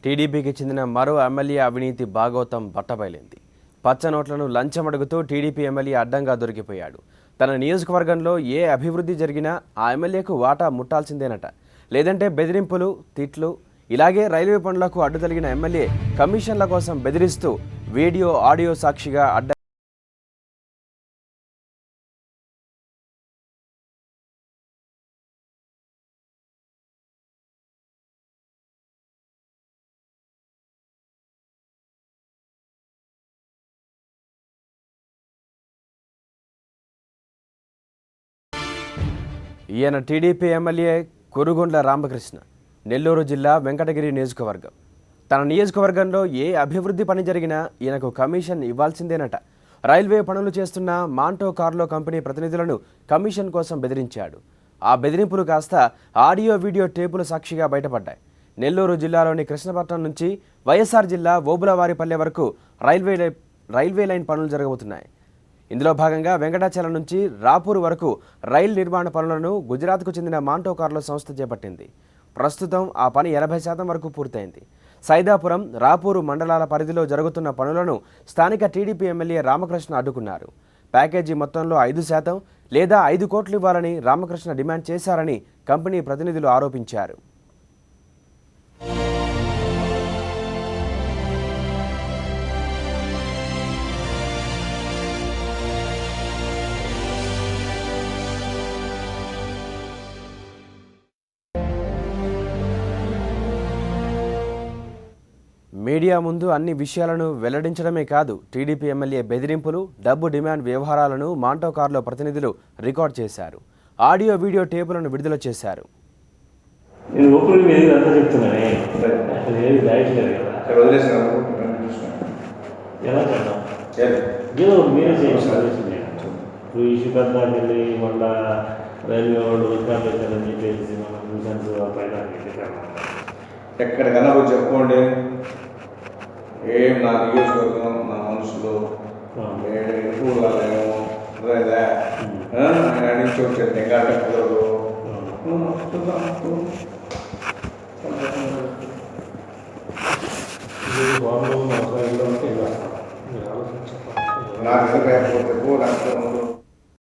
టీడీపీకి చెందిన మరో ఎమ్మెల్యే అవినీతి భాగోతం బట్టబయలింది. పచ్చ నోట్లను లంచం అడుగుతూ టీడీపీ ఎమ్మెల్యే అడ్డంగా దొరికిపోయాడు. తన నియోజకవర్గంలో ఏ అభివృద్ధి జరిగినా ఆ ఎమ్మెల్యేకు వాటా ముట్టాల్సిందేనట. లేదంటే బెదిరింపులు, తిట్లు. ఇలాగే రైల్వే పనులకు అడ్డు తగిలిన ఎమ్మెల్యే కమిషన్ల కోసం బెదిరిస్తూ వీడియో, ఆడియో సాక్షిగా ఈయన టీడీపీ ఎమ్మెల్యే కురుగుండ్ల రామకృష్ణ, నెల్లూరు జిల్లా వెంకటగిరి నియోజకవర్గం. తన నియోజకవర్గంలో ఏ అభివృద్ధి పని జరిగినా ఈయనకు కమిషన్ ఇవ్వాల్సిందేనట. రైల్వే పనులు చేస్తున్న మాంటో కార్లో కంపెనీ ప్రతినిధులను కమిషన్ కోసం బెదిరించాడు. ఆ బెదిరింపులు కాస్త ఆడియో, వీడియో టేపులు సాక్షిగా బయటపడ్డాయి. నెల్లూరు జిల్లాలోని కృష్ణపట్నం నుంచి వైఎస్ఆర్ జిల్లా ఓబులవారిపల్లె వరకు రైల్వే లైన్ పనులు జరగబోతున్నాయి. ఇందులో భాగంగా వెంకటాచలం నుంచి రాపూర్ వరకు రైలు నిర్మాణ పనులను గుజరాత్కు చెందిన మాంటో కార్లో సంస్థ చేపట్టింది. ప్రస్తుతం ఆ పని 80% వరకు పూర్తయింది. సైదాపురం, రాపూరు మండలాల పరిధిలో జరుగుతున్న పనులను స్థానిక టీడీపీ ఎమ్మెల్యే రామకృష్ణ అడ్డుకున్నారు. ప్యాకేజీ మొత్తంలో 5% లేదా 5 కోట్లు ఇవ్వాలని రామకృష్ణ డిమాండ్ చేశారని కంపెనీ ప్రతినిధులు ఆరోపించారు. మీడియా ముందు అన్ని విషయాలను వెల్లడించడమే కాదు, టీడీపీ ఎమ్మెల్యే బెదిరింపులు, డబ్బు డిమాండ్ వ్యవహారాలను మాంటో కార్లో ప్రతినిధులు రికార్డ్ చేశారు. ఆడియో, వీడియో టేపులను విడుదల చేశారు. ఎక్కడికన్నా పోయి చెప్పుకోండి, ఏం నా నియోజకవర్గం, నా మనుషులు ఎక్కువ కాలేమో అదేదా ఆయన నుంచి వచ్చే తెంగాట కుదరదు. నాకు ఎదురు లేకపోతే ఎక్కువ రాకపోతే